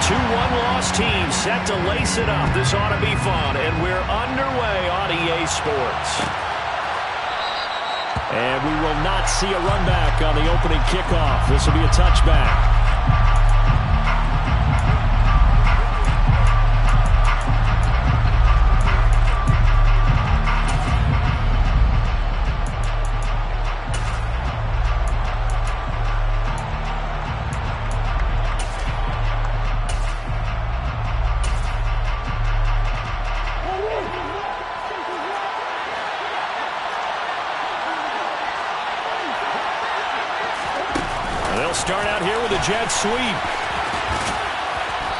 Two one-loss teams set to lace it up. This ought to be fun, and we're underway on EA Sports. And we will not see a run back on the opening kickoff. This will be a touchback. Start out here with a jet sweep.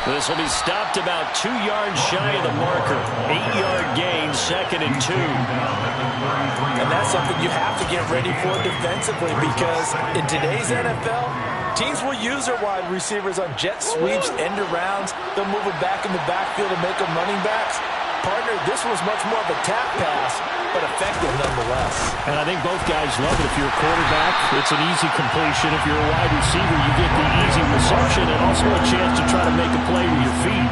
This will be stopped about 2 yards shy of the marker. 8-yard gain, 2nd and 2. And that's something you have to get ready for defensively, because in today's NFL, teams will use their wide receivers on jet sweeps, end arounds. They'll move it back in the backfield and make them running backs. Partner, this was much more of a tap pass, but effective nonetheless. And I think both guys love it. If you're a quarterback, it's an easy completion. If you're a wide receiver, you get the easy reception and also a chance to try to make a play with your feet.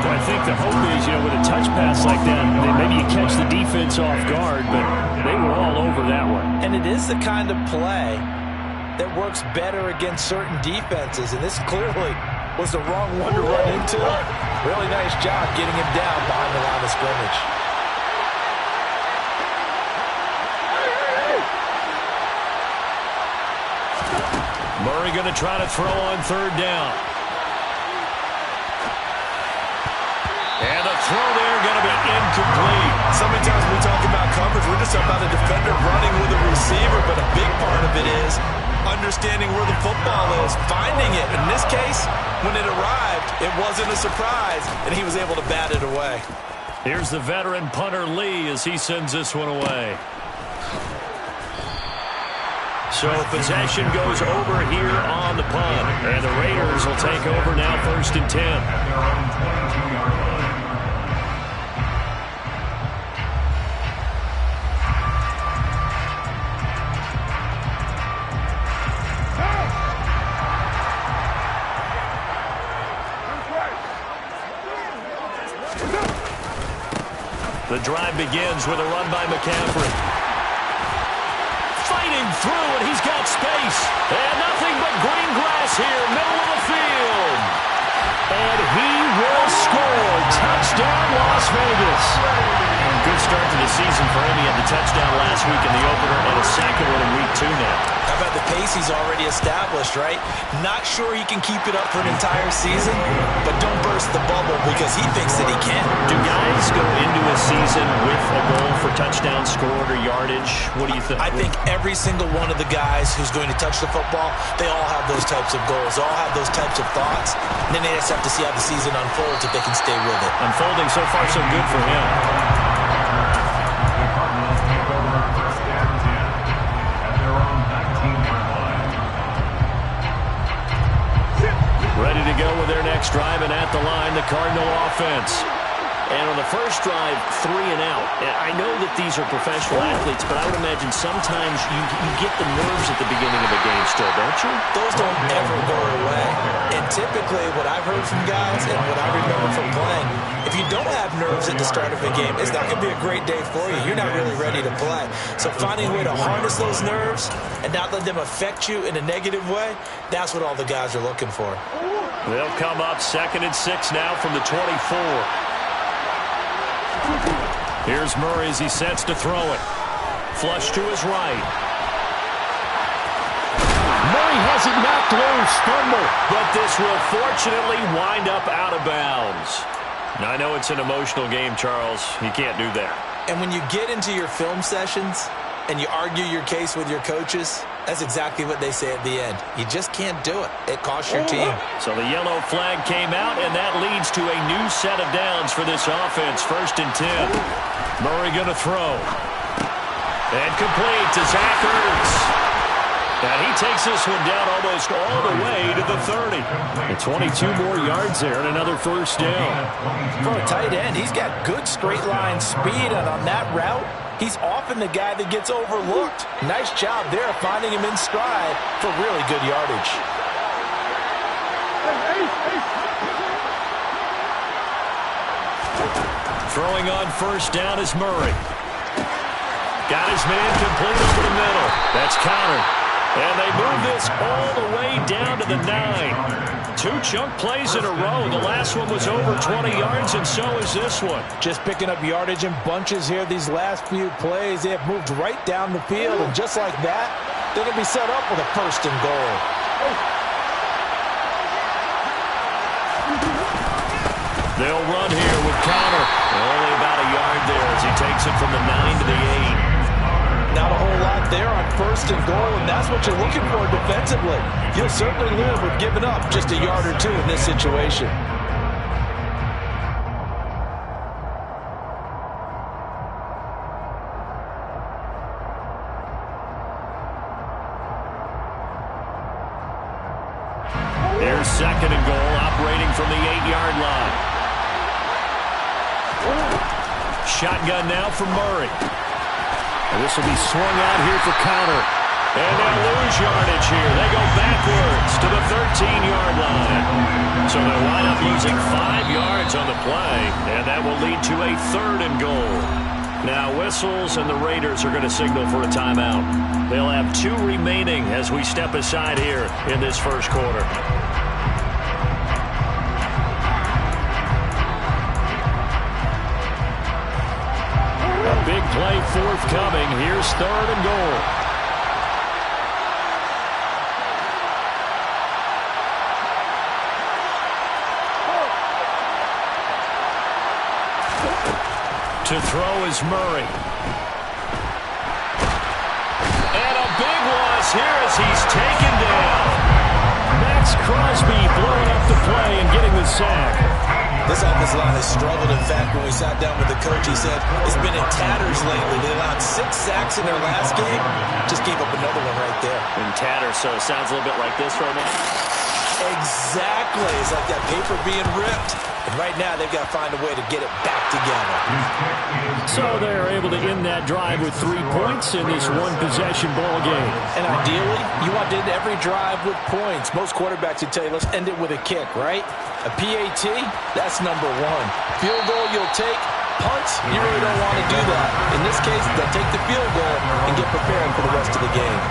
But I think the hope is, with a touch pass like that, maybe you catch the defense off guard, but they were all over that one. And it is the kind of play that works better against certain defenses, and this clearly was the wrong one to run into. Really nice job getting him down behind the line of scrimmage. Murray going to try to throw on 3rd down. And the throw there going to be incomplete. So many times we talk about coverage, we're just about a defender running with a receiver, but a big part of it is understanding where the football is, finding it. In this case, when it arrived, it wasn't a surprise, and he was able to bat it away. Here's the veteran punter Lee as he sends this one away. So possession goes over here on the punt, and the Raiders will take over now, 1st and 10. The drive begins with a run by McCaffrey. Fighting through, and he's got space. And nothing but green grass here, middle of the field. And he will score. Touchdown, Las Vegas. Good start to the season for him. He had the touchdown last week in the opener and a second one in week 2 now. How about the pace he's already established, right? Not sure he can keep it up for an entire season, but don't burst the bubble because he thinks that he can. Do guys go into a season with a goal for touchdown scored or yardage? What do you think? I think every single one of the guys who's going to touch the football, they all have those types of goals. They all have those types of thoughts. And then they just have to see how the season unfolds if they can stay with it. Unfolding so far so good for him. Ready to go with their next drive, and at the line, the Cardinal offense. And on the first drive, 3 and out. I know that these are professional athletes, but I would imagine sometimes you get the nerves at the beginning of a game still, don't you? Those don't ever go away. And typically what I've heard from guys and what I remember from playing, if you don't have nerves at the start of a game, it's not going to be a great day for you. You're not really ready to play. So finding a way to harness those nerves and not let them affect you in a negative way, that's what all the guys are looking for. They'll come up 2nd and 6 now from the 24. Here's Murray as he sets to throw it. Flush to his right. Murray has it knocked loose. Fumble. But this will fortunately wind up out of bounds. Now, I know it's an emotional game, Charles. You can't do that. And when you get into your film sessions and you argue your case with your coaches, that's exactly what they say at the end. You just can't do it. It costs your team. So the yellow flag came out, and that leads to a new set of downs for this offense. 1st and 10. Murray going to throw. And complete to Zach Ertz. And he takes this one down almost all the way to the 30. And 22 more yards there and another 1st down. For a tight end, he's got good straight line speed, and on that route, he's often the guy that gets overlooked. Nice job there finding him in stride for really good yardage. Throwing on first down is Murray. Got his man complete over the middle. That's countered. And they move this all the way down to the 9. 2 chunk plays in a row. The last one was over 20 yards, and so is this one. Just picking up yardage in bunches here. These last few plays, they have moved right down the field. And just like that, they're going to be set up with a first and goal. They'll run here with Connor. Only about a yard there as he takes it from the 9 to the 8. Not a whole lot there on first and goal, and that's what you're looking for defensively. You'll certainly live with giving up just a yard or 2 in this situation. Here's second and goal, operating from the 8-yard line. Shotgun now from Murray. And this will be swung out here for counter. And they'll lose yardage here. They go backwards to the 13-yard line. So they wind up losing 5 yards on the play, and that will lead to a third and goal. Now whistles, and the Raiders are going to signal for a timeout. They'll have 2 remaining as we step aside here in this first quarter. Big play forthcoming. Here's third and goal. To throw is Murray. And a big loss here as he's taken down. Max Crosby blowing up the play and getting the sack. This offensive line has struggled. In fact, when we sat down with the coach, he said it's been in tatters lately. They allowed 6 sacks in their last game. Just gave up another one right there. In tatters, so it sounds a little bit like this right now. Exactly. It's like that paper being ripped. And right now, they've got to find a way to get it back together. So they're able to end that drive with 3 points in this one-possession ball game. And ideally, you want to end every drive with points. Most quarterbacks would tell you, let's end it with a kick, right? A PAT, that's number 1. Field goal, you'll take. Punts, you really don't want to do that. In this case, they'll take the field goal and get prepared for the rest of the game.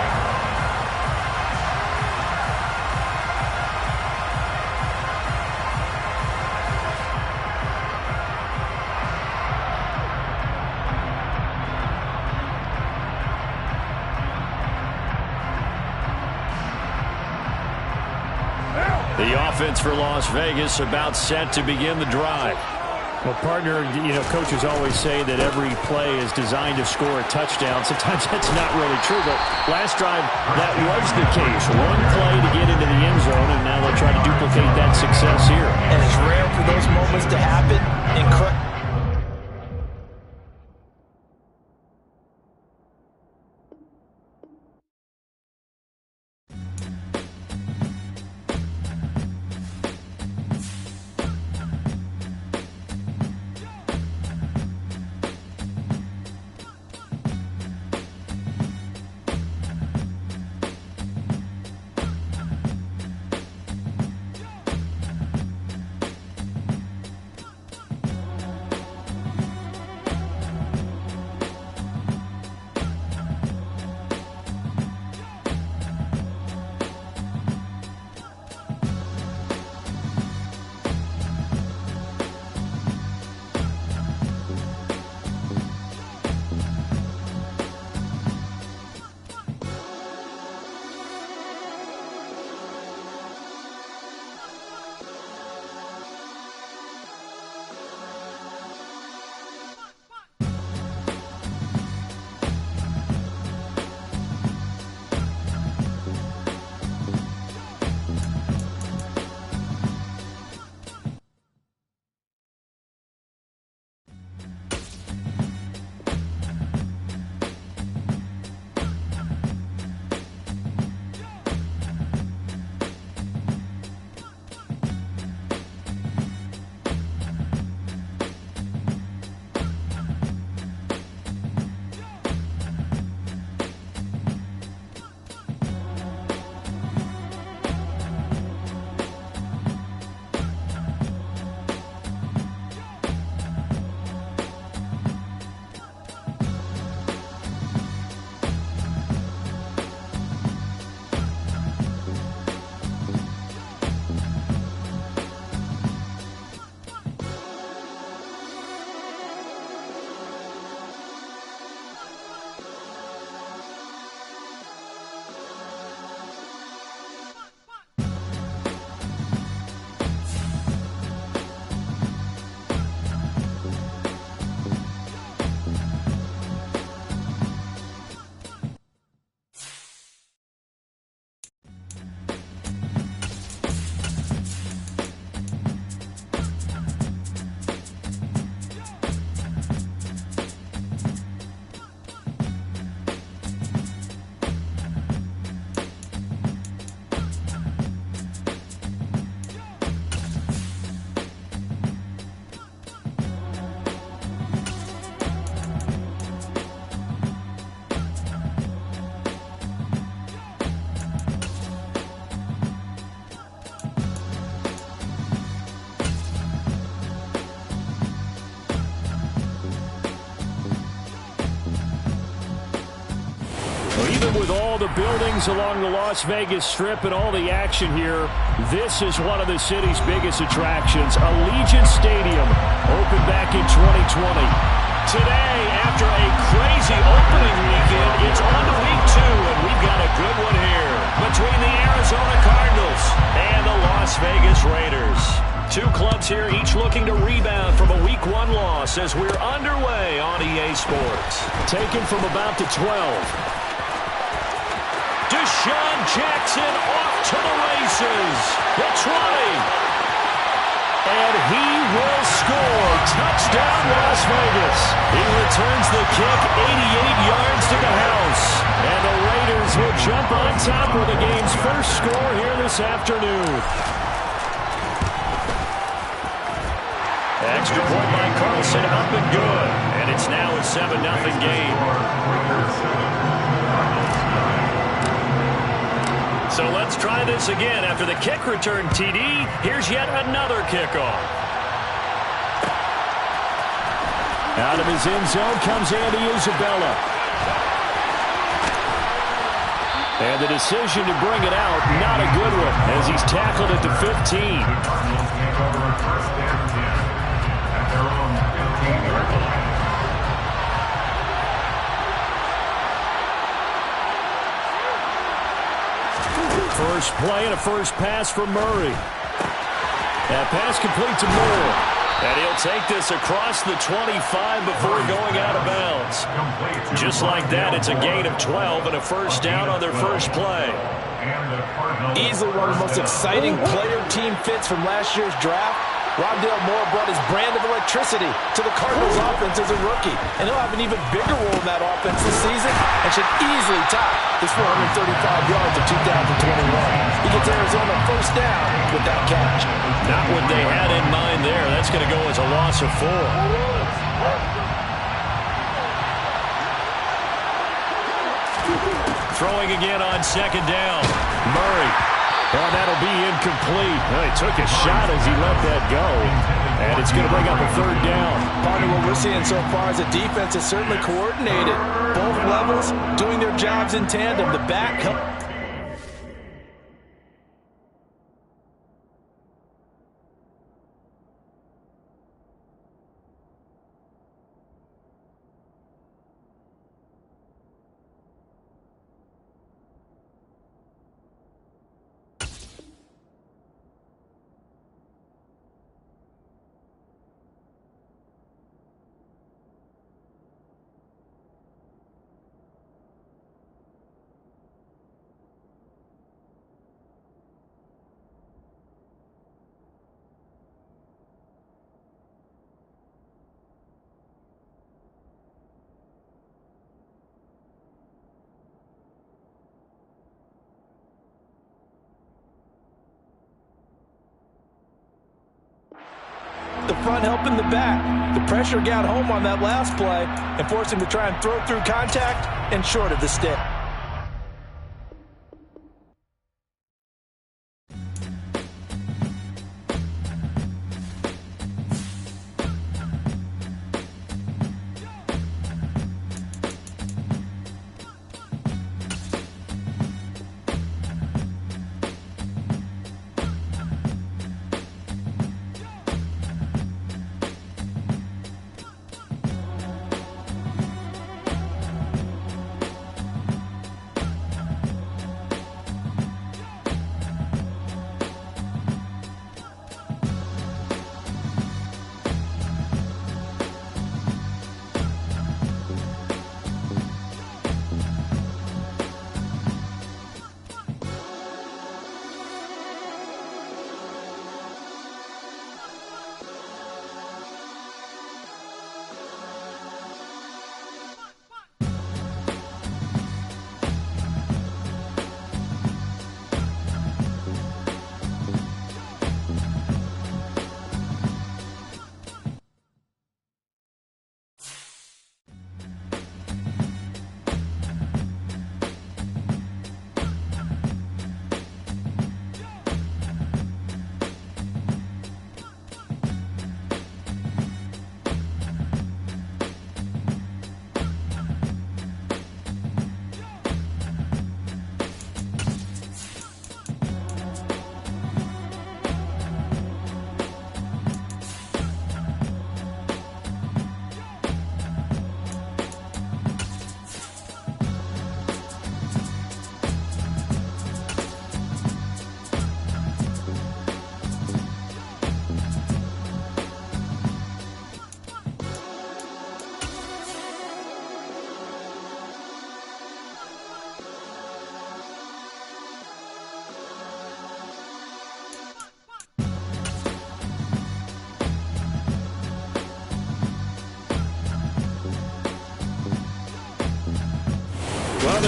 The offense for Las Vegas about set to begin the drive. Well, partner, coaches always say that every play is designed to score a touchdown. Sometimes that's not really true, but last drive, that was the case. One play to get into the end zone, and now they'll try to duplicate that success here. And it's rare for those moments to happen. And with all the buildings along the Las Vegas Strip and all the action here, this is one of the city's biggest attractions. Allegiant Stadium, opened back in 2020. Today, after a crazy opening weekend, it's on to week 2, and we've got a good one here between the Arizona Cardinals and the Las Vegas Raiders. Two clubs here, each looking to rebound from a Week 1 loss as we're underway on EA Sports. Taken from about the 12. Deshaun Jackson off to the races. The 20. And he will score. Touchdown, Las Vegas. He returns the kick 88 yards to the house. And the Raiders will jump on top with the game's first score here this afternoon. Extra point by Carlson, up and good. And it's now a 7-0 game. So let's try this again. After the kick return TD, here's yet another kickoff. Out of his end zone comes Andy Isabella. And the decision to bring it out, not a good one, as he's tackled at the 15. First play and a first pass for Murray. That pass complete to Moore. And he'll take this across the 25 before going out of bounds. Just like that, it's a gain of 12 and a first down on their first play. Easily one of the most exciting player-team fits from last year's draft. Rondale Moore brought his brand of electricity to the Cardinals offense as a rookie, and he'll have an even bigger role in that offense this season and should easily top his 435 yards of 2021. He gets Arizona first down with that catch. Not what they had in mind there. That's going to go as a loss of 4. Throwing again on second down. Murray. Oh, that'll be incomplete. Well, he took a shot as he let that go. And it's going to bring up a third down. Partner, what we're seeing so far is the defense is certainly coordinated. Both levels doing their jobs in tandem. The back help. The front helping the back. The pressure got home on that last play and forced him to try and throw through contact and short of the stick.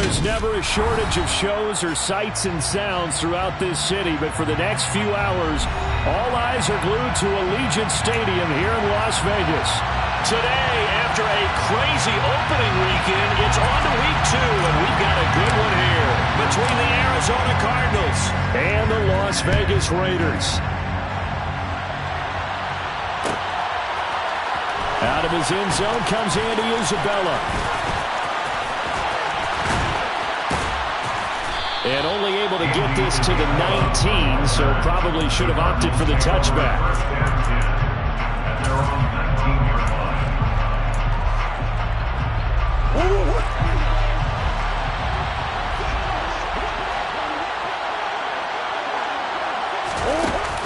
There's never a shortage of shows or sights and sounds throughout this city, but for the next few hours, all eyes are glued to Allegiant Stadium here in Las Vegas. Today, after a crazy opening weekend, it's on to week 2, and we've got a good one here between the Arizona Cardinals and the Las Vegas Raiders. Out of his end zone comes Andy Isabella. And only able to get this to the 19, so probably should have opted for the touchback.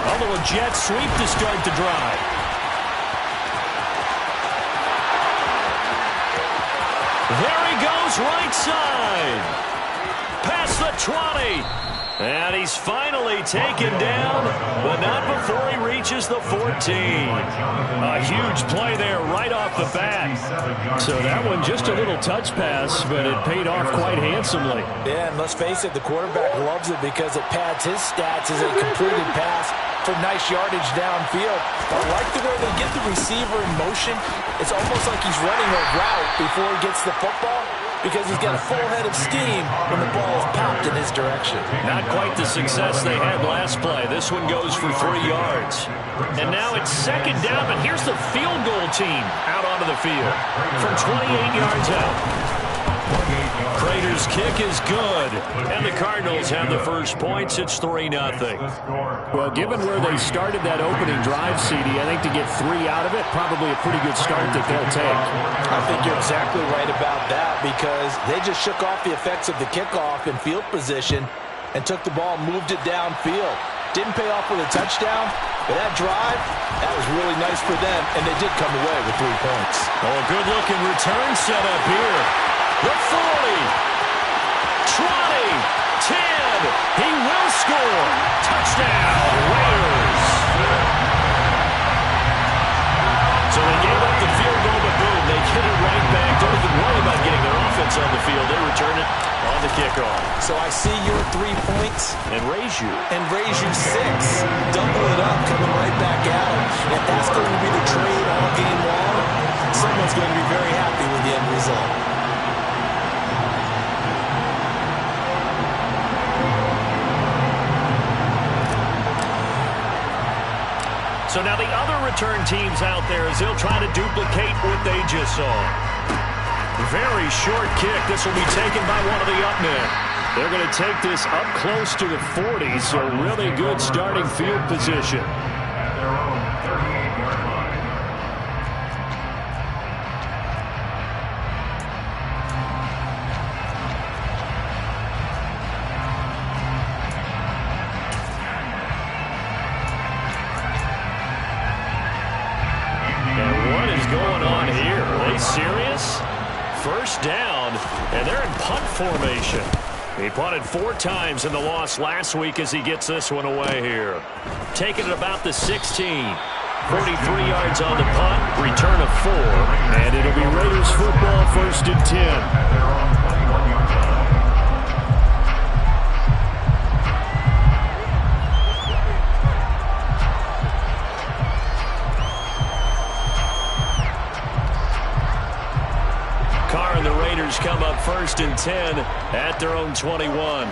Although a jet sweep to start the drive. There he goes, right side. Past the 20. And he's finally taken down, but not before he reaches the 14. A huge play there right off the bat. So that one just a little touch pass, but it paid off quite handsomely. Yeah, and let's face it, the quarterback loves it because it pads his stats as a completed pass for nice yardage downfield. I like the way they get the receiver in motion. It's almost like he's running a route before he gets the football, because he's got a full head of steam when the ball is popped in his direction. Not quite the success they had last play. This one goes for 3 yards. And now it's second down, but here's the field goal team out onto the field from 28 yards out. Prater's kick is good, and the Cardinals have the first points. It's 3-0. Well, given where they started that opening drive, CD, I think to get 3 out of it, probably a pretty good start that they'll take. I think you're exactly right about that, because they just shook off the effects of the kickoff in field position and took the ball and moved it downfield. Didn't pay off with a touchdown, but that drive, that was really nice for them, and they did come away with 3 points. Oh, a good-looking return set up here. The 40, 20, 10, he will score. Touchdown, Raiders. So they gave up the field goal, but boom, they get it right back. Don't even worry about getting their offense on the field. They return it on the kickoff. So I see your 3 points. And raise you. And raise you 6. Double it up, coming right back at them. If that's going to be the trade all game long, someone's going to be very happy with the end result. So now the other return teams out there as they'll try to duplicate what they just saw. Very short kick. This will be taken by one of the up men. They're going to take this up close to the 40, so really good starting field position. Serious? First down, and they're in punt formation. He punted 4 times in the loss last week as he gets this one away here. Taking it about the 16. 43 yards on the punt, return of 4, and it'll be Raiders football, 1st and 10. Come up 1st and 10 at their own 21.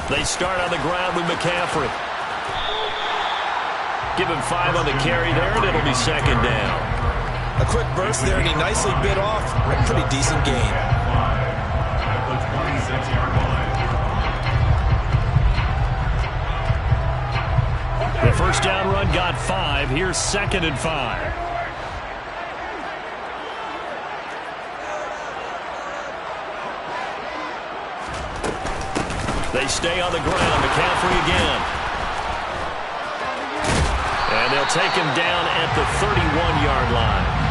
They start on the ground with McCaffrey. Give him 5 on the carry there, and it'll be 2nd down. A quick burst there, and he nicely bit off a pretty decent gain. The first down run got 5. Here's 2nd and 5. They stay on the ground. McCaffrey again. And they'll take him down at the 31-yard line.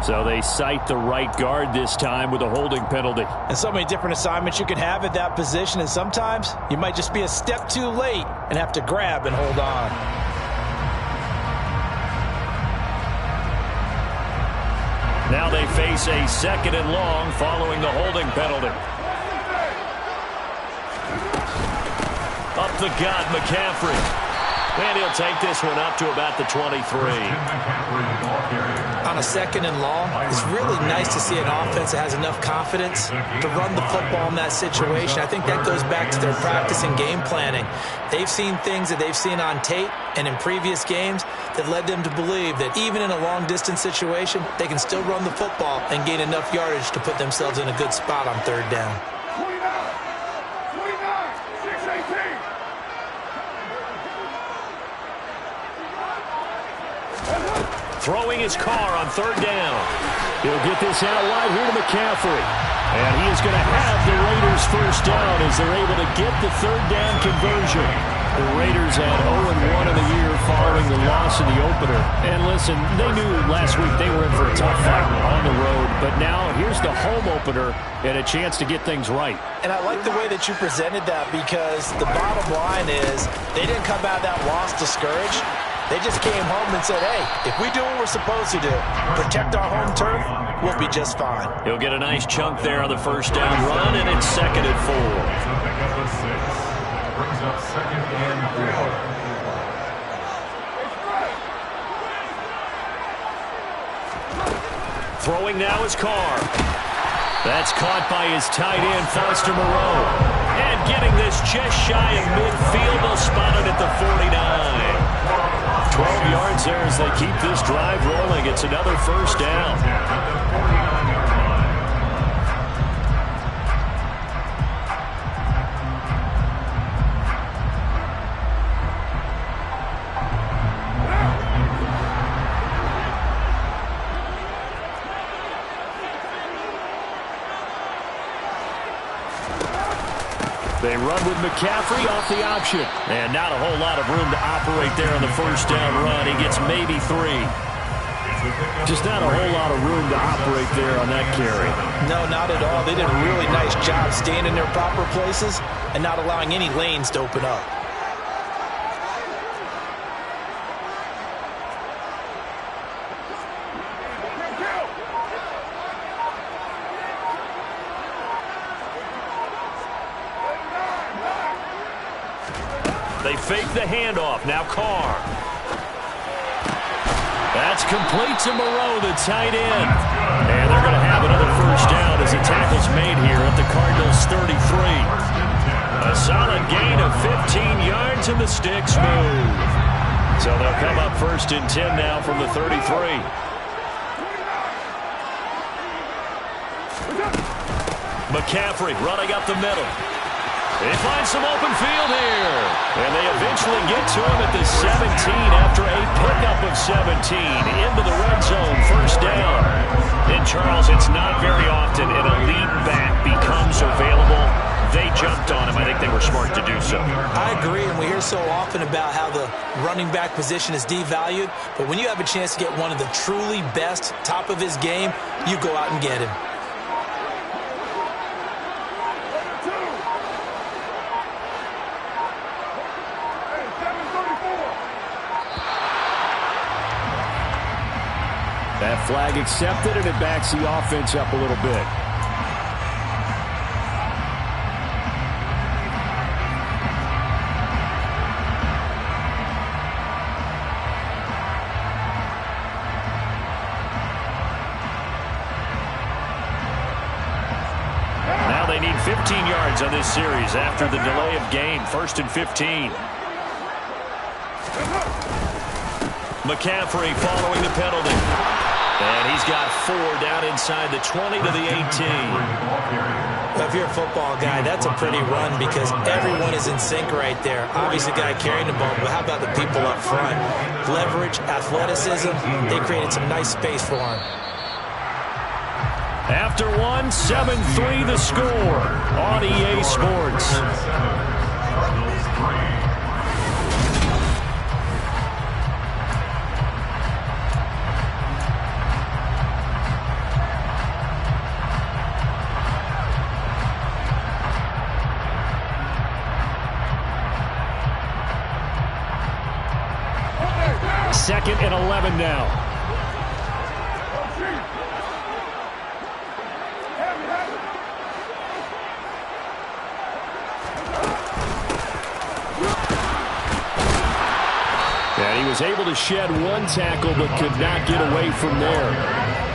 So they cite the right guard this time with a holding penalty. And so many different assignments you can have at that position, and sometimes you might just be a step too late and have to grab and hold on. Now they face a 2nd and long following the holding penalty. Up the gut, McCaffrey. And he'll take this one up to about the 23. On a 2nd and long, it's really nice to see an offense that has enough confidence to run the football in that situation. I think that goes back to their practice and game planning. They've seen things that they've seen on tape and in previous games that led them to believe that even in a long-distance situation, they can still run the football and gain enough yardage to put themselves in a good spot on 3rd down. Throwing his car on 3rd down. He'll get this out wide here to McCaffrey. And he is going to have the Raiders 1st down as they're able to get the 3rd down conversion. The Raiders had 0-1 in the year following the loss in the opener. And listen, they knew last week they were in for a tough fight on the road. But now here's the home opener and a chance to get things right. And I like the way that you presented that, because the bottom line is they didn't come out of that loss discouraged. They just came home and said, hey, if we do what we're supposed to do, protect our home turf, we'll be just fine. He'll get a nice chunk there on the 1st down run, and it's 2nd and 4. Brings up 2nd and 4. Throwing now is Carr. That's caught by his tight end, Foster Moreau. And getting this just shy of midfield, they'll spot it at the 49. 12 yards there as they keep this drive rolling. It's another 1st down. They run with McCaffrey off the option. And not a whole lot of room to operate there on the 1st down run. He gets maybe 3. Just not a whole lot of room to operate there on that carry. No, not at all. They did a really nice job staying in their proper places and not allowing any lanes to open up. They fake the handoff. Now Carr. That's complete to Moreau, the tight end. And they're going to have another 1st down as the tackle's made here at the Cardinals' 33. A solid gain of 15 yards and the sticks move. So they'll come up 1st and 10 now from the 33. McCaffrey running up the middle. They find some open field here. And they eventually get to him at the 17 after a pickup of 17 into the red zone, 1st down. And Charles, it's not very often an elite back becomes available. They jumped on him. I think they were smart to do so. I agree, and we hear so often about how the running back position is devalued. But when you have a chance to get one of the truly best, top of his game, you go out and get him. That flag accepted, and it backs the offense up a little bit. Now they need 15 yards on this series after the delay of game. 1st and 15. McCaffrey following the penalty. And he's got 4 down inside the 20 to the 18. Well, if you're a football guy, that's a pretty run because everyone is in sync right there. Obviously, the guy carrying the ball, but how about the people up front? Leverage, athleticism, they created some nice space for him. After one, 7-3 the score on EA Sports. Second and 11 now. was able to shed one tackle but could not get away from there.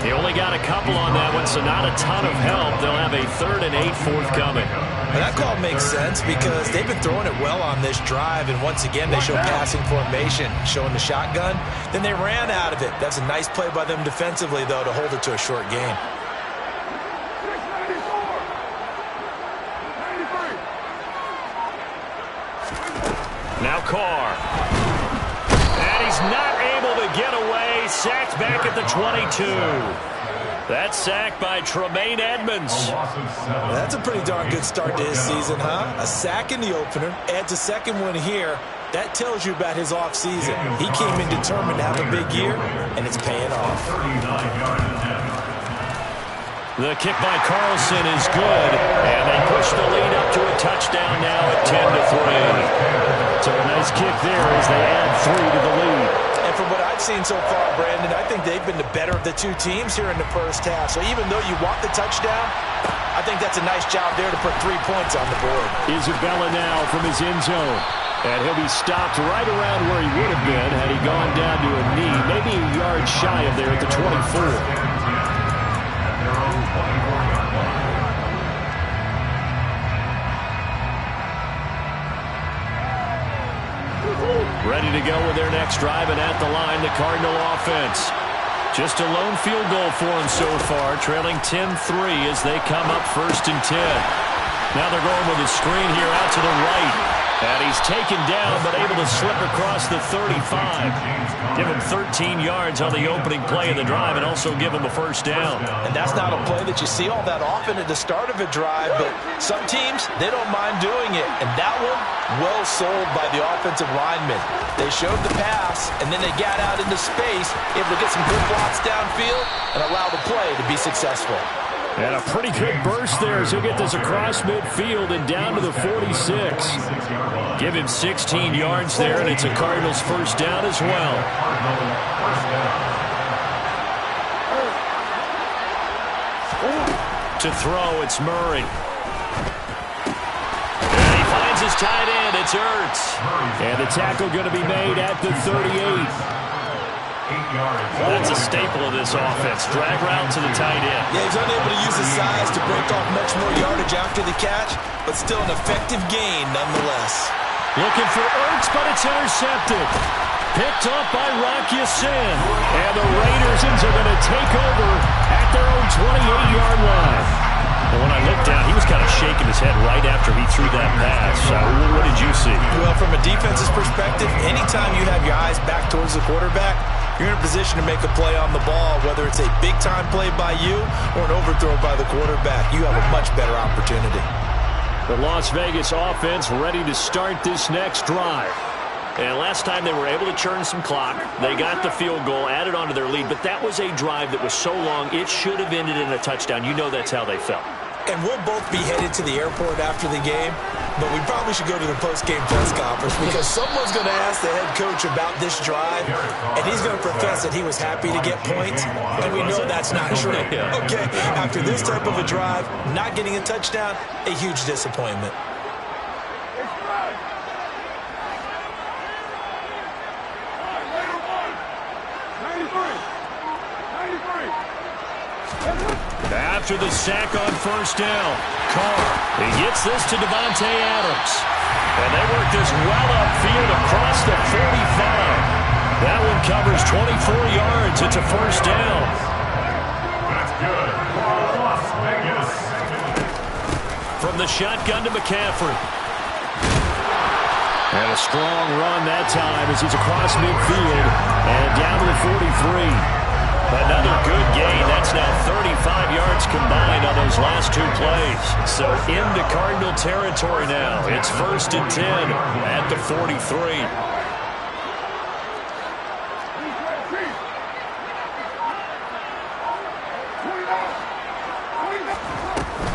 He only got a couple on that one, so not a ton of help. They'll have a 3rd and 8 forthcoming. And that call makes sense because they've been throwing it well on this drive, and once again they show passing formation, showing the shotgun. Then they ran out of it. That's a nice play by them defensively, though, to hold it to a short gain. Now Carr. And he's not able to get away. Sacked back at the 22. That sack by Tremaine Edmonds. That's a pretty darn good start to his season, huh? A sack in the opener, adds a second one here. That tells you about his offseason. He came in determined to have a big year, and it's paying off. The kick by Carlson is good, and they push the lead up to a touchdown now at 10-3. So a nice kick there as they add 3 to the lead. And from what I've seen so far, Brandon, I think they've been the better of the two teams here in the first half. So even though you want the touchdown, I think that's a nice job there to put 3 points on the board. Isabella now from his end zone. And he'll be stopped right around where he would have been had he gone down to a knee, maybe a yard shy of there at the 24. Ready to go with their next drive, and at the line, the Cardinal offense. Just a lone field goal for them so far, trailing 10-3 as they come up 1st and 10. Now they're going with a screen here out to the right. And he's taken down, but able to slip across the 35. Give him 13 yards on the opening play of the drive and also give him a 1st down. And that's not a play that you see all that often at the start of a drive, but some teams, they don't mind doing it. And that one, well sold by the offensive lineman. They showed the pass, and then they got out into space, able to get some good blocks downfield and allow the play to be successful. And a pretty good burst there as he'll get this across midfield and down to the 46. Give him 16 yards there, and it's a Cardinals 1st down as well. To throw, it's Murray. And he finds his tight end. It's Ertz. And the tackle going to be made at the 38. That's a staple of this offense. Drag route to the tight end. Yeah, he's unable to use his size to break off much more yardage after the catch, but still an effective gain nonetheless. Looking for Ertz, but it's intercepted. Picked up by Rock Ya-Sin. And the Raiders are going to take over at their own 28-yard line. Well, when I looked down, he was kind of shaking his head right after he threw that pass. What did you see? Well, from a defense's perspective, anytime you have your eyes back towards the quarterback, you're in a position to make a play on the ball, whether it's a big-time play by you or an overthrow by the quarterback. You have a much better opportunity. The Las Vegas offense ready to start this next drive. And last time they were able to churn some clock. They got the field goal, added on to their lead, but that was a drive that was so long, it should have ended in a touchdown. You know that's how they felt. And we'll both be headed to the airport after the game, but we probably should go to the post-game press conference because someone's going to ask the head coach about this drive, and he's going to profess that he was happy to get points, and we know that's not true. Okay, after this type of a drive, not getting a touchdown, a huge disappointment. After the sack on 1st down, Carr, he gets this to Davante Adams. And they work this well upfield across the 45. That one covers 24 yards. It's a 1st down. That's good. Las Vegas. From the shotgun to McCaffrey. And a strong run that time as he's across midfield and down to the 43. Another good gain. That's now 35 yards combined on those last 2 plays. So into Cardinal territory now. It's 1st and 10 at the 43.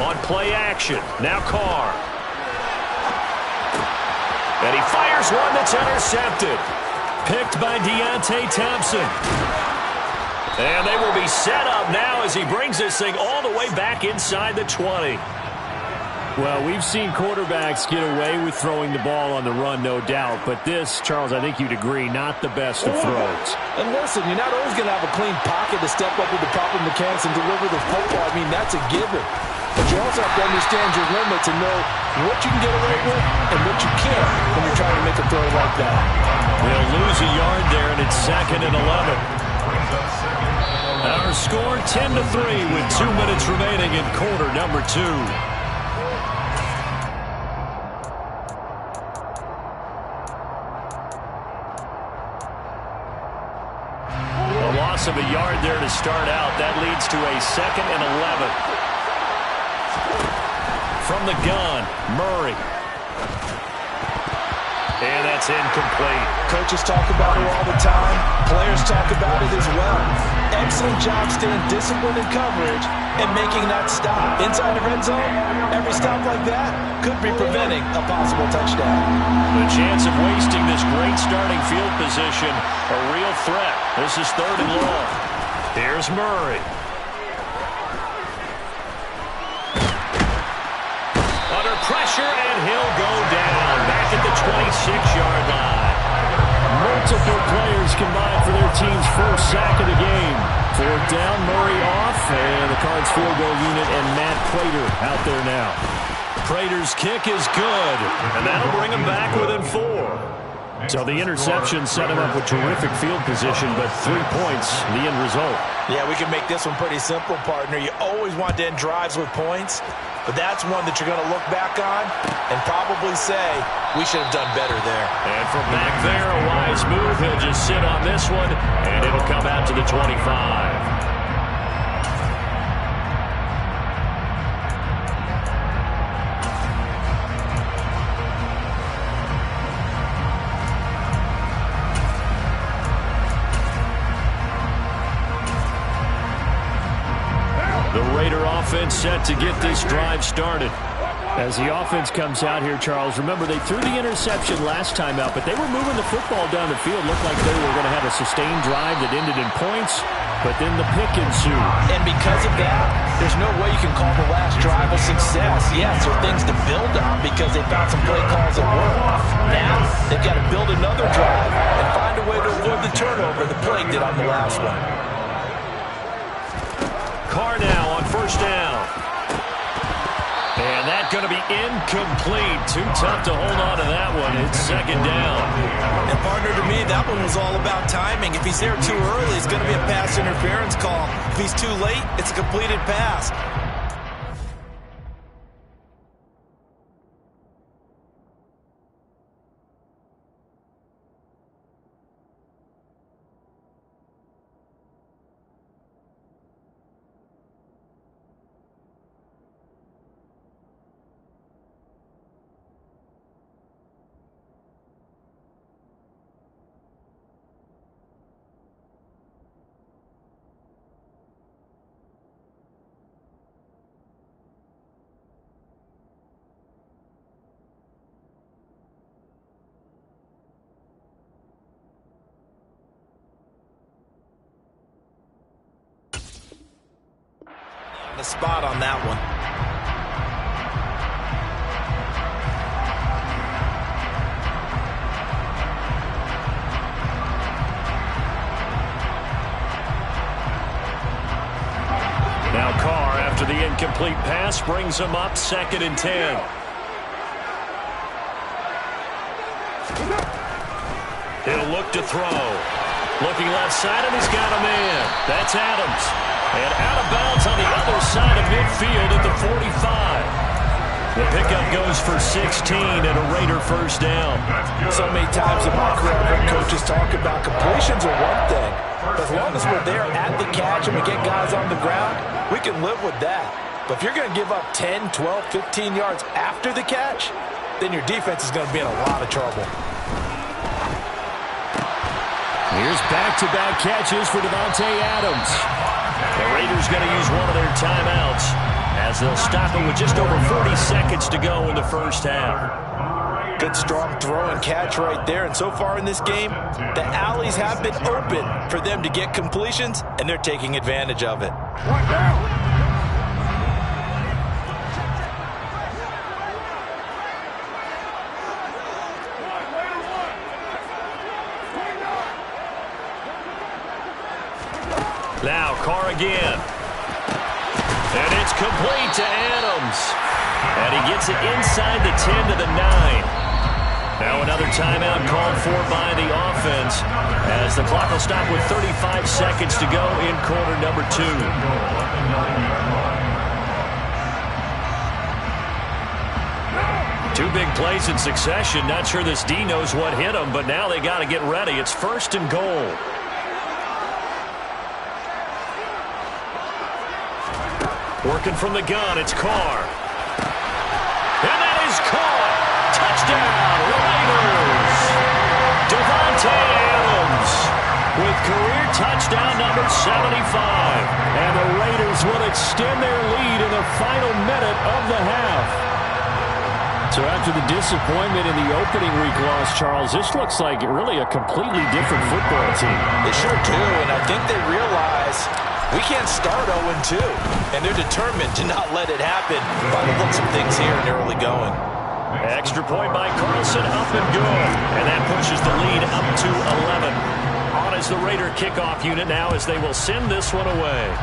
On play action. Now Carr. And he fires one that's intercepted. Picked by Deontay Thompson. And they will be set up now as he brings this thing all the way back inside the 20. Well, we've seen quarterbacks get away with throwing the ball on the run, no doubt. But this, Charles, I think you'd agree, not the best of throws. And listen, you're not always going to have a clean pocket to step up with the proper mechanics and deliver the football. I mean, that's a given. But you also have to understand your limits and know what you can get away with and what you can't when you're trying to make a throw like that. They'll lose a yard there, and it's 2nd and 11. Our score 10-3 with 2 minutes remaining in quarter number 2. Of a yard there to start out. That leads to a 2nd and 11. From the gun, Murray. And that's incomplete. Coaches talk about it all the time. Players talk about it as well. Excellent job staying disciplined in coverage and making that stop. Inside the red zone, every stop like that could be preventing a possible touchdown. The chance of wasting this great starting field position, a real threat. This is 3rd and long. Here's Murray. Under pressure, and he'll go down. Back at the 26-yard line. Multiple players combined for their team's first sack of the game. 4th down, Murray off, and the Cards field goal unit and Matt Prater out there now. Prater's kick is good, and that'll bring him back within 4. So the interception set him up with terrific field position, but 3 points, the end result. Yeah, we can make this one pretty simple, partner. You always want to end drives with points, but that's one that you're going to look back on and probably say, we should have done better there. And from back there, a wise move. He'll just sit on this one, and it'll come out to the 25. Offense set to get this drive started. As the offense comes out here, Charles, remember they threw the interception last time out, but they were moving the football down the field. Looked like they were going to have a sustained drive that ended in points, but then the pick ensued. And because of that, there's no way you can call the last drive a success. Yes, there are things to build on because they found some play calls that work. Now, they've got to build another drive and find a way to avoid the turnover the play did on the last one. Carr now on 1st down. And that's going to be incomplete. Too tough to hold on to that one. It's 2nd down. And partner, to me, that one was all about timing. If he's there too early, it's going to be a pass interference call. If he's too late, it's a completed pass. The spot on that one. Now Carr, after the incomplete pass, brings him up 2nd and 10. He'll look to throw. Looking left side, and he's got a man. That's Adams. And out of bounds on the other side of midfield at the 45. The pickup goes for 16 and a Raider 1st down. So many times in my career, I've heard coaches talk about completions are one thing. But as long as we're there at the catch and we get guys on the ground, we can live with that. But if you're going to give up 10, 12, 15 yards after the catch, then your defense is going to be in a lot of trouble. Here's back-to-back catches for Davante Adams. The Raiders going to use one of their timeouts as they'll stop it with just over 40 seconds to go in the 1st half. Good strong throw and catch right there. And so far in this game, the alleys have been open for them to get completions, and they're taking advantage of it. Now Carr again. And it's complete to Adams. And he gets it inside the 10 to the 9. Now another timeout called for by the offense as the clock will stop with 35 seconds to go in quarter number 2. Two big plays in succession. Not sure this D knows what hit him, but now they got to get ready. It's 1st and goal. Working from the gun, it's Carr. And that is caught. Touchdown, Raiders. Davante Adams with career touchdown number 75. And the Raiders will extend their lead in the final minute of the half. So after the disappointment in the opening week loss, Charles, this looks like really a completely different football team. They sure do, and I think they realize we can't start 0-2, and they're determined to not let it happen by the looks of things here in the early going. Extra point by Carlson, up and good. And that pushes the lead up to 11. On is the Raider kickoff unit now as they will send this one away.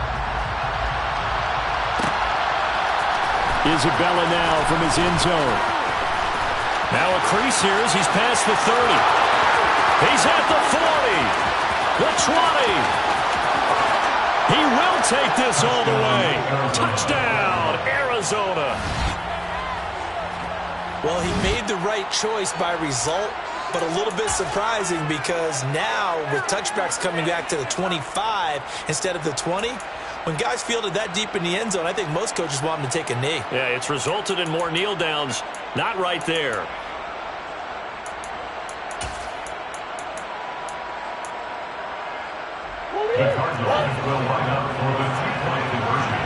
Isabella now from his end zone. Now a crease here as he's past the 30. He's at the 40. The 20. He will take this all the way. Touchdown, Arizona. Well, he made the right choice by result, but a little bit surprising because now with touchbacks coming back to the 25 instead of the 20, when guys fielded that deep in the end zone, I think most coaches want him to take a knee. Yeah, it's resulted in more kneel downs. Not right there. The Cardinals will line up for the two-point conversion.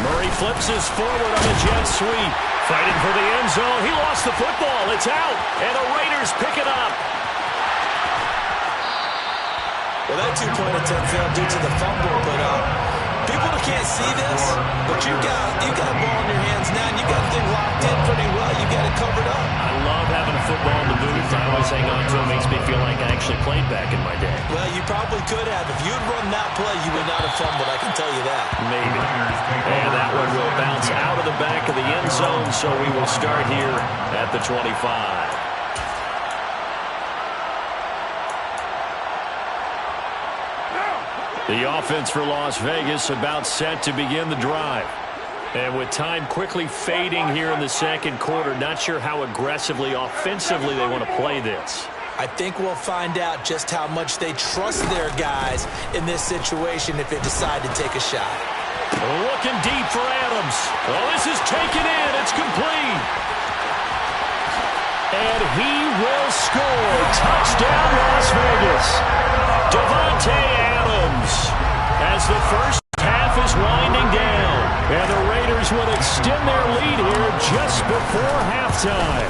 Murray flips his forward on the jet sweep. Fighting for the end zone. He lost the football. It's out. And the Raiders pick it up. Well, that two-point attempt failed due to the fumble, but people can't see this, but you got a ball in your hands now, and you got the thing locked in pretty well. You got it covered up. I love having a football in the booth. I always hang on to it. Makes me feel like I actually played back in my day. Well, you probably could have. If you'd run that play, you would not have fumbled, I can tell you that. Maybe. And that one will bounce out of the back of the end zone, so we will start here at the 25. The offense for Las Vegas about set to begin the drive. And with time quickly fading here in the second quarter, not sure how aggressively, offensively they want to play this. I think we'll find out just how much they trust their guys in this situation if they decide to take a shot. Looking deep for Adams. Oh, this is taken in. It's complete. And he will score. Touchdown, Las Vegas. Davante Adams as the first half is winding down. And the Raiders will extend their lead here just before halftime.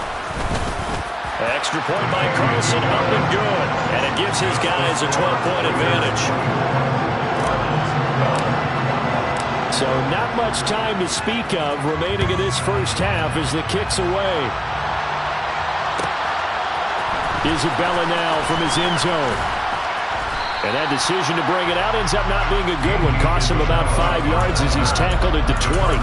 Extra point by Carlson, up and good. And it gives his guys a 12-point advantage. So not much time to speak of remaining in this first half as the kick's away. Isabella now from his end zone. And that decision to bring it out ends up not being a good one. Costs him about 5 yards as he's tackled at the 20.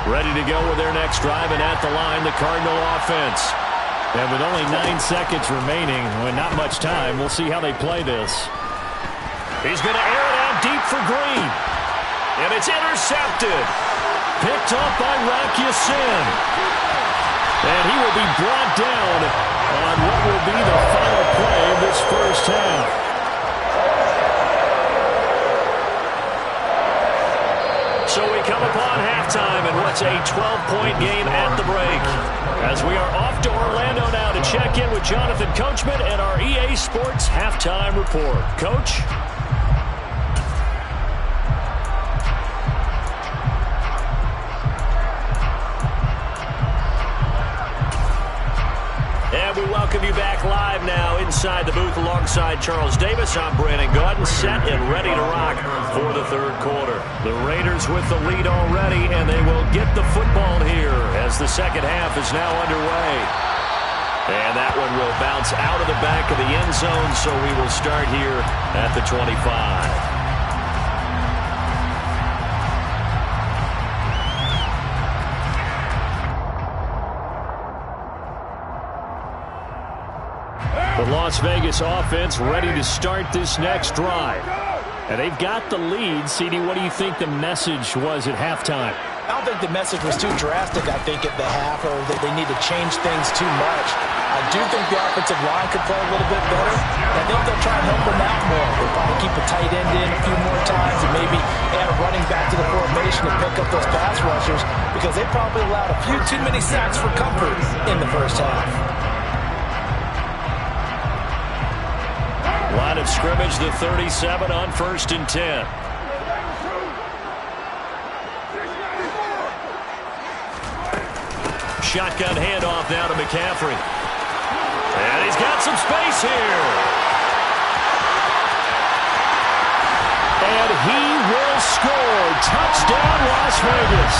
Ready to go with their next drive, and at the line, the Cardinal offense. And with only 9 seconds remaining, with not much time, we'll see how they play this. He's going to air it out deep for Green. And it's intercepted. Picked off by Rock Ya-Sin. And he will be brought down on what will be the final play of this first half. So we come upon halftime in what's a 12-point game at the break. As we are off to Orlando now to check in with Jonathan Coachman and our EA Sports Halftime Report. Coach? And we welcome you back live now inside the booth alongside Charles Davis. I'm Brandon Gaudin, set and ready to rock for the third quarter. The Raiders with the lead already, and they will get the football here as the second half is now underway. And that one will bounce out of the back of the end zone, so we will start here at the 25. The Las Vegas offense ready to start this next drive. And they've got the lead. CD, what do you think the message was at halftime? I don't think the message was too drastic, I think, at the half, or that they need to change things too much. I do think the offensive line could play a little bit better. I think they'll try and help them out more. They'll probably keep a tight end in a few more times and maybe add a running back to the formation to pick up those pass rushers, because they probably allowed a few too many sacks for comfort in the first half. Line of scrimmage, the 37 on 1st and 10. Shotgun handoff now to McCaffrey. And he's got some space here. And he will score. Touchdown, Las Vegas.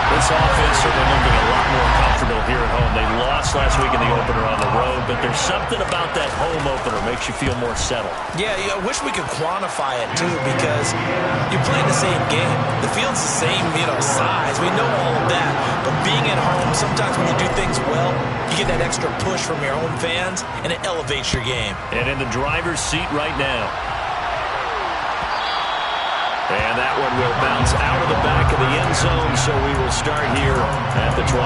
This offense certainly looking a lot more comfortable here at home. They lost last week in the opener on the road, but there's something about that home opener makes you feel more settled. Yeah, I wish we could quantify it, too, because you're playing the same game. The field's the same, size. We know all of that. But being at home, sometimes when you do things well, you get that extra push from your home fans, and it elevates your game. And in the driver's seat right now. And that one will bounce out of the back of the end zone, so we will start here at the 25.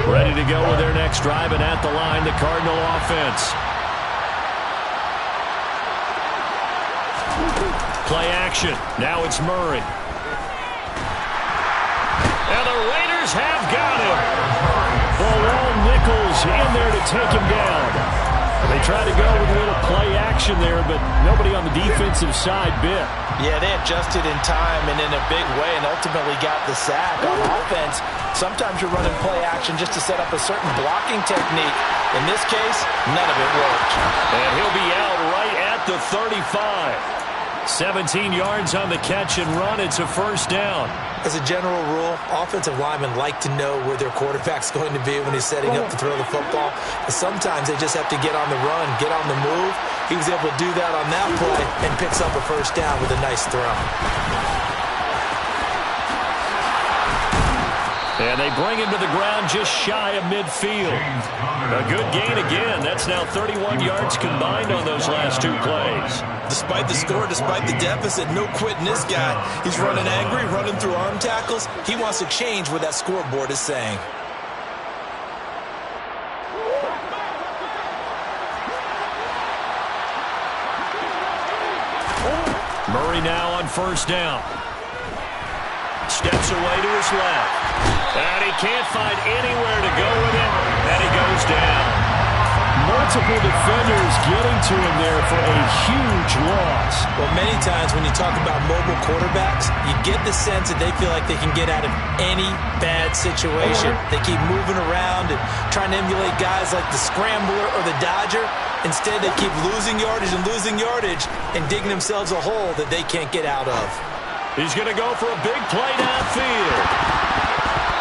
Ready to go with their next drive, and at the line, the Cardinal offense. Play action. Now it's Murray. And the Raiders have got him. Bilal Nichols in there to take him down. They tried to go with a little play action there, but nobody on the defensive side bit. Yeah, they adjusted in time and in a big way and ultimately got the sack. On offense, sometimes you're running play action just to set up a certain blocking technique. In this case, none of it worked. And he'll be out right at the 35. 17 yards on the catch and run. It's a first down. As a general rule, offensive linemen like to know where their quarterback's going to be when he's setting up to throw the football. But sometimes they just have to get on the run, get on the move. He was able to do that on that play and picks up a first down with a nice throw. And they bring him to the ground just shy of midfield. A good gain again. That's now 31 yards combined on those last two plays. Despite the score, despite the deficit, no quitting this guy. He's running angry, running through arm tackles. He wants to change what that scoreboard is saying. Murray now on first down. Steps away to his left. And he can't find anywhere to go with it. And he goes down. Multiple defenders getting to him there for a huge loss. Well, many times when you talk about mobile quarterbacks, you get the sense that they feel like they can get out of any bad situation. They keep moving around and trying to emulate guys like the Scrambler or the Dodger. Instead, they keep losing yardage and digging themselves a hole that they can't get out of. He's going to go for a big play downfield.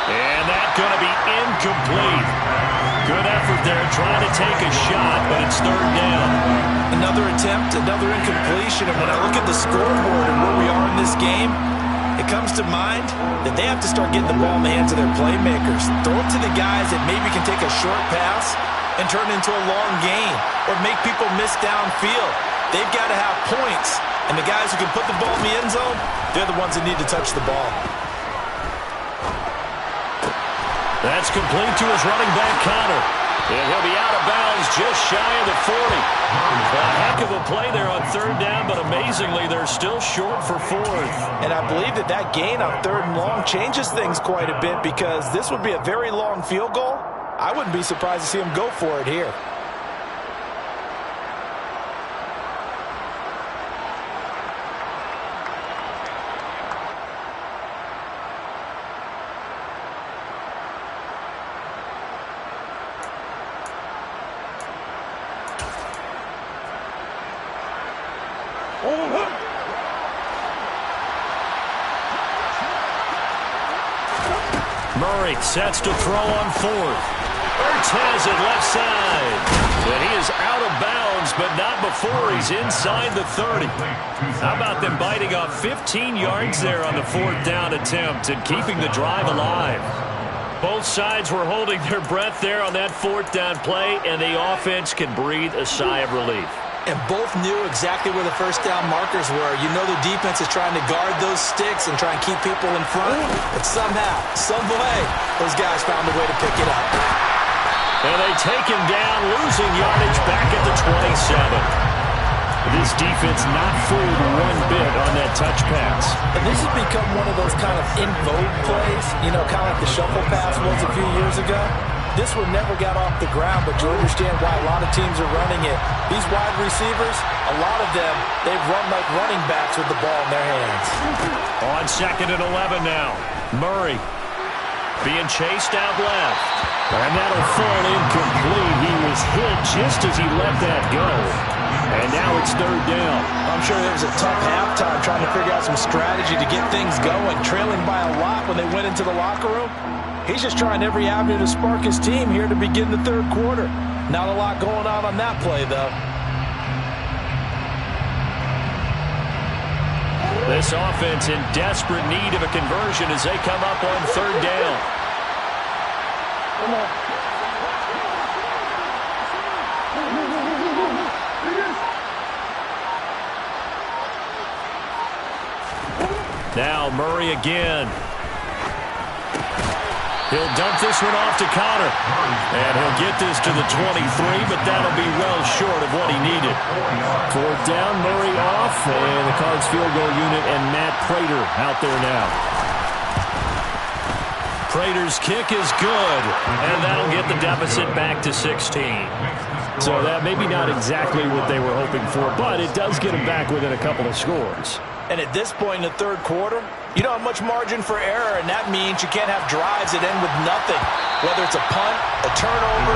And that's going to be incomplete. Good effort there trying to take a shot, but it's third down. Another attempt, another incompletion. And when I look at the scoreboard and where we are in this game, it comes to mind that they have to start getting the ball in the hands of their playmakers. Throw it to the guys that maybe can take a short pass and turn it into a long gain or make people miss downfield. They've got to have points. And the guys who can put the ball in the end zone, they're the ones that need to touch the ball. That's complete to his running back, Connor. And he'll be out of bounds just shy of the 40. A heck of a play there on third down, but amazingly, they're still short for fourth. And I believe that gain on third and long changes things quite a bit, because this would be a very long field goal. I wouldn't be surprised to see him go for it here. Murray sets to throw on fourth. Ertz has it left side. And he is out of bounds, but not before he's inside the 30. How about them biting off 15 yards there on the fourth down attempt and keeping the drive alive? Both sides were holding their breath there on that fourth down play, and the offense can breathe a sigh of relief. And both knew exactly where the first down markers were. You know the defense is trying to guard those sticks and try and keep people in front. But somehow, some way, those guys found a way to pick it up. And they take him down, losing yardage back at the 27. This defense not fooled one bit on that touch pass. And this has become one of those kind of in vogue plays, you know, kind of like the shuffle pass was a few years ago. This one never got off the ground, but you understand why a lot of teams are running it. These wide receivers, a lot of them, they've run like running backs with the ball in their hands. On 2nd and 11 now. Murray being chased out left. And that'll fall incomplete. He was hit just as he let that go. And now it's third down. I'm sure there was a tough halftime trying to figure out some strategy to get things going, trailing by a lot when they went into the locker room. He's just trying every avenue to spark his team here to begin the third quarter. Not a lot going on that play, though. This offense in desperate need of a conversion as they come up on third down. Now Murray again. He'll dump this one off to Connor. And he'll get this to the 23, but that'll be well short of what he needed. Fourth down, Murray off, and the Cards field goal unit and Matt Prater out there now. Prater's kick is good, and that'll get the deficit back to 16. So that maybe not exactly what they were hoping for, but it does get them back within a couple of scores. And at this point in the third quarter, you don't have much margin for error, and that means you can't have drives that end with nothing. Whether it's a punt, a turnover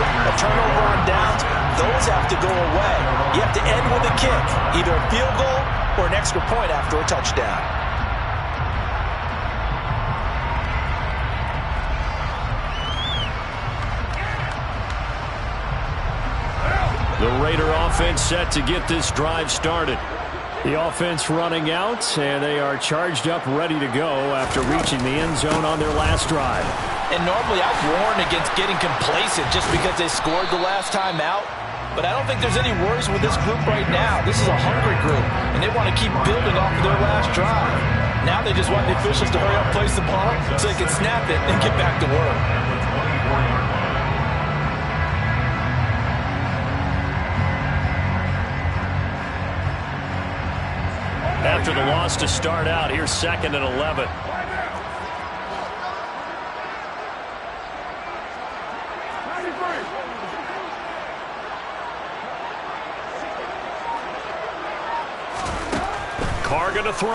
on downs, those have to go away. You have to end with a kick, either a field goal or an extra point after a touchdown. The Raider offense set to get this drive started. The offense running out, and they are charged up, ready to go after reaching the end zone on their last drive. And normally I've warned against getting complacent just because they scored the last time out. But I don't think there's any worries with this group right now. This is a hungry group, and they want to keep building off of their last drive. Now they just want the officials to hurry up, place the ball, so they can snap it and get back to work. After the loss to start out, here's 2nd and 11. Carr going to throw.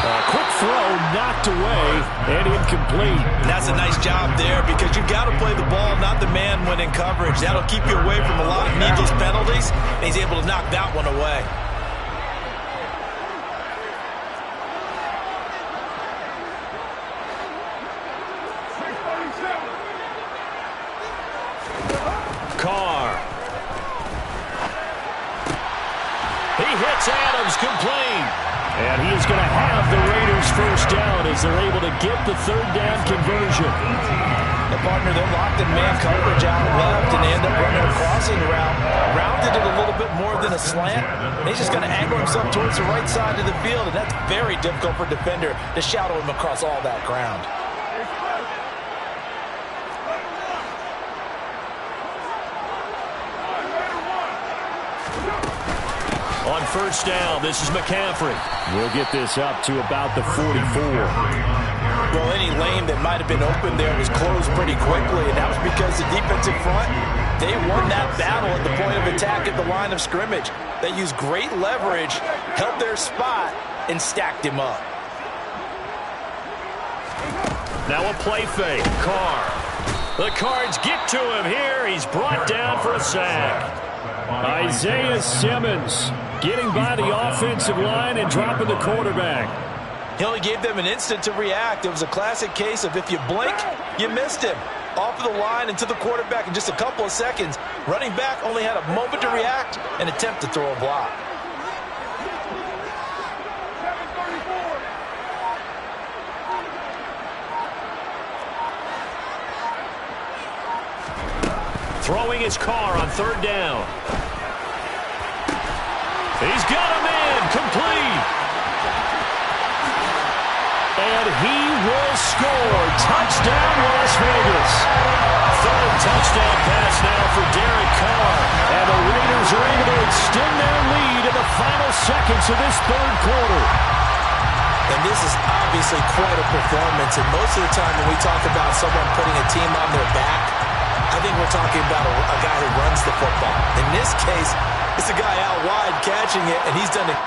A quick throw knocked away and incomplete. That's a nice job there because you've got to play the ball, not the man when in coverage. That'll keep you away from a lot of needless penalties, and he's able to knock that one away. Carr. He hits Adams, complete. And he is going to have the Raiders first down as they're able to get the third down conversion. And partner, they're locked in man coverage out left, and they end up running a crossing route. Rounded it a little bit more than a slant. And he's just going to angle himself towards the right side of the field, and that's very difficult for a defender to shadow him across all that ground. On first down, this is McCaffrey. We'll get this up to about the 44. Well, any lane that might have been open there was closed pretty quickly, and that was because the defensive front, they won that battle at the point of attack at the line of scrimmage. They used great leverage, held their spot, and stacked him up. Now a play fake. Carr. The Cards get to him here. He's brought down for a sack. Isaiah Simmons getting by the offensive line and dropping the quarterback. He only gave them an instant to react. It was a classic case of if you blink, you missed him. Off of the line and to the quarterback in just a couple of seconds. Running back only had a moment to react and attempt to throw a block. Throwing his Carr on third down. He's got him in. Complete. And he will score. Touchdown, Las Vegas. Third touchdown pass now for Derek Carr. And the Raiders are able to extend their lead in the final seconds of this third quarter. And this is obviously quite a performance. And most of the time when we talk about someone putting a team on their back, I think we're talking about a guy who runs the football. In this case, it's a guy out wide catching it, and he's done it.